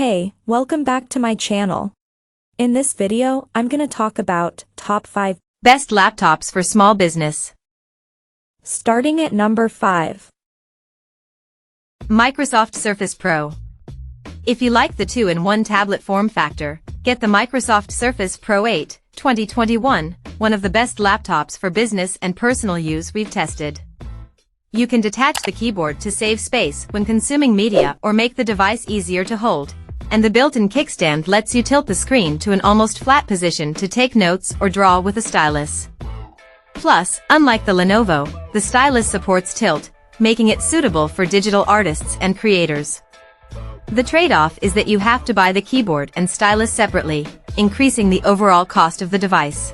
Hey, welcome back to my channel. In this video, I'm gonna talk about top 5 best laptops for small business. Starting at number 5. Microsoft Surface Pro. If you like the 2-in-1 tablet form factor, get the Microsoft Surface Pro 8, 2021, one of the best laptops for business and personal use we've tested. You can detach the keyboard to save space when consuming media or make the device easier to hold, and the built-in kickstand lets you tilt the screen to an almost flat position to take notes or draw with a stylus. Plus, unlike the Lenovo, the stylus supports tilt, making it suitable for digital artists and creators. The trade-off is that you have to buy the keyboard and stylus separately, increasing the overall cost of the device.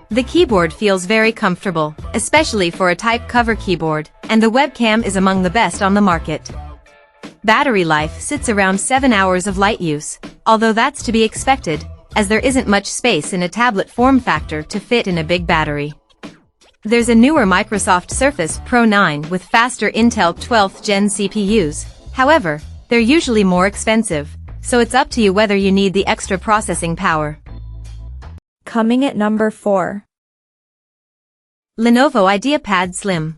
The keyboard feels very comfortable, especially for a type cover keyboard, and the webcam is among the best on the market. Battery life sits around 7 hours of light use, although that's to be expected, as there isn't much space in a tablet form factor to fit in a big battery. There's a newer Microsoft Surface Pro 9 with faster Intel 12th Gen CPUs, however, they're usually more expensive, so it's up to you whether you need the extra processing power. Coming at number 4. Lenovo IdeaPad Slim.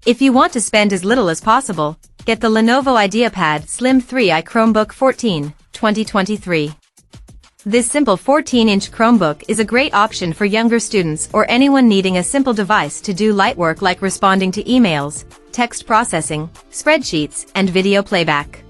If you want to spend as little as possible, get the Lenovo IdeaPad Slim 3i Chromebook 14, 2023. This simple 14-inch Chromebook is a great option for younger students or anyone needing a simple device to do light work like responding to emails, text processing, spreadsheets, and video playback.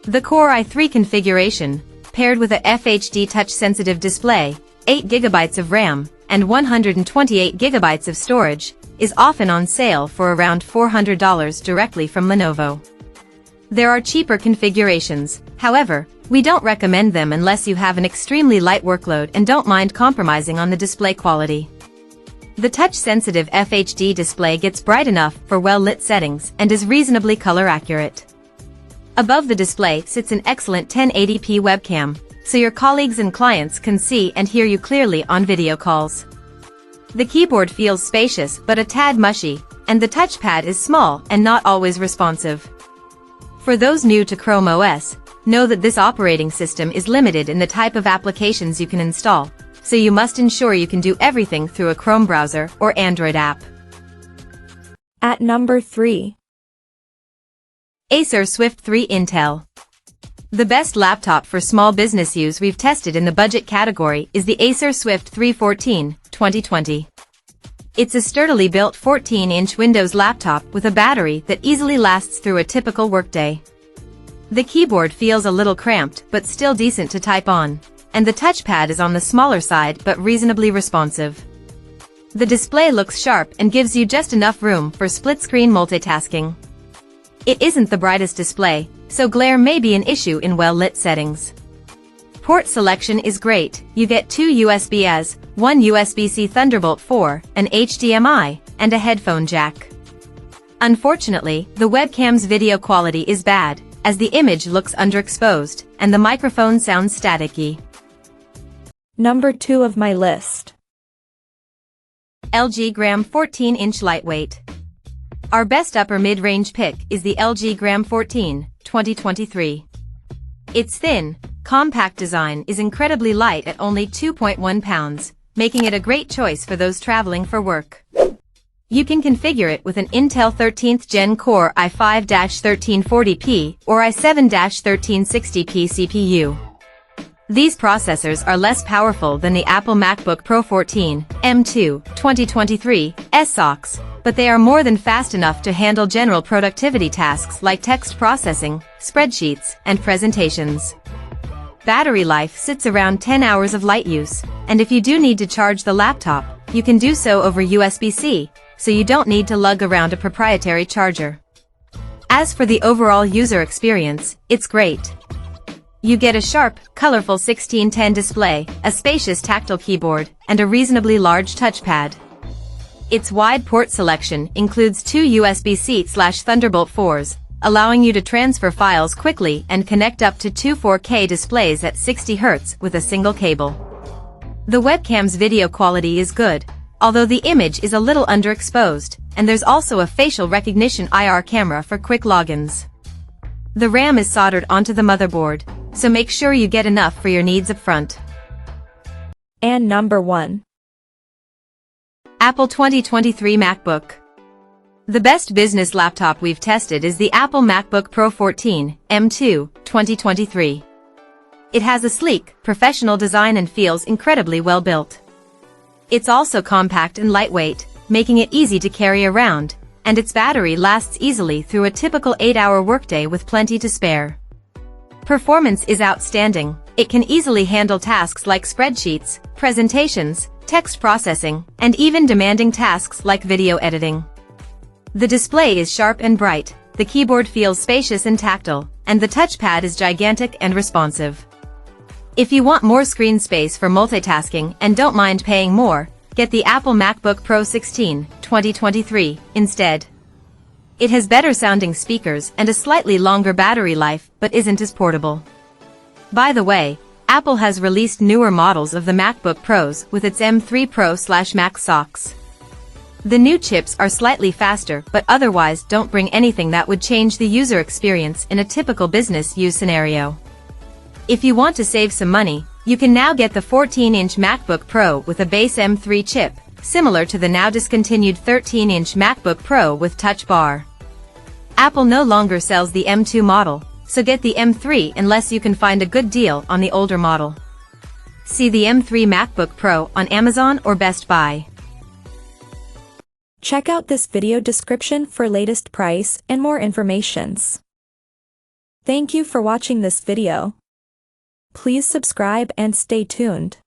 The Core i3 configuration, paired with a FHD touch-sensitive display, 8 GB of RAM, and 128 GB of storage, is often on sale for around $400 directly from Lenovo. There are cheaper configurations, however, we don't recommend them unless you have an extremely light workload and don't mind compromising on the display quality. The touch-sensitive FHD display gets bright enough for well-lit settings and is reasonably color accurate. Above the display sits an excellent 1080p webcam, so your colleagues and clients can see and hear you clearly on video calls. The keyboard feels spacious but a tad mushy, and the touchpad is small and not always responsive. For those new to Chrome OS, know that this operating system is limited in the type of applications you can install, so you must ensure you can do everything through a Chrome browser or Android app. At number 3. Acer Swift 3 Intel. The best laptop for small business use we've tested in the budget category is the Acer Swift 314, 2020. It's a sturdily built 14-inch Windows laptop with a battery that easily lasts through a typical workday. The keyboard feels a little cramped but still decent to type on, and the touchpad is on the smaller side but reasonably responsive. The display looks sharp and gives you just enough room for split-screen multitasking. It isn't the brightest display, so glare may be an issue in well-lit settings. Port selection is great. You get 2 USB-As, 1 USB-C Thunderbolt 4, an HDMI, and a headphone jack. Unfortunately, the webcam's video quality is bad, as the image looks underexposed, and the microphone sounds staticky. Number 2 of my list. LG Gram 14-inch Lightweight. Our best upper mid-range pick is the LG Gram 14, 2023. Its thin, compact design is incredibly light at only 2.1 pounds, making it a great choice for those traveling for work. You can configure it with an Intel 13th Gen Core i5-1340p or i7-1360p CPU. These processors are less powerful than the Apple MacBook Pro 14, M2, 2023, SoCs, but they are more than fast enough to handle general productivity tasks like text processing, spreadsheets, and presentations. Battery life sits around 10 hours of light use, and if you do need to charge the laptop, you can do so over USB-C, so you don't need to lug around a proprietary charger. As for the overall user experience, it's great. You get a sharp, colorful 16:10 display, a spacious tactile keyboard, and a reasonably large touchpad. Its wide port selection includes 2 USB-C/Thunderbolt 4s, allowing you to transfer files quickly and connect up to 2 4K displays at 60 Hz with a single cable. The webcam's video quality is good, although the image is a little underexposed, and there's also a facial recognition IR camera for quick logins. The RAM is soldered onto the motherboard, so make sure you get enough for your needs up front. And number 1. Apple 2023 MacBook. The best business laptop we've tested is the Apple MacBook Pro 14, M2, 2023. It has a sleek, professional design and feels incredibly well built. It's also compact and lightweight, making it easy to carry around, and its battery lasts easily through a typical 8-hour workday with plenty to spare. Performance is outstanding. It can easily handle tasks like spreadsheets, presentations, text processing, and even demanding tasks like video editing. The display is sharp and bright, the keyboard feels spacious and tactile, and the touchpad is gigantic and responsive. If you want more screen space for multitasking and don't mind paying more, get the Apple MacBook Pro 16, 2023, instead. It has better sounding speakers and a slightly longer battery life but isn't as portable. By the way, Apple has released newer models of the MacBook Pros with its M3 Pro/Max socks. The new chips are slightly faster but otherwise don't bring anything that would change the user experience in a typical business use scenario. If you want to save some money, you can now get the 14-inch MacBook Pro with a base M3 chip, similar to the now discontinued 13-inch MacBook Pro with Touch Bar. Apple no longer sells the M2 model, so get the M3 unless you can find a good deal on the older model. See the M3 MacBook Pro on Amazon or Best Buy. Check out this video description for latest price and more informations. Thank you for watching this video. Please subscribe and stay tuned.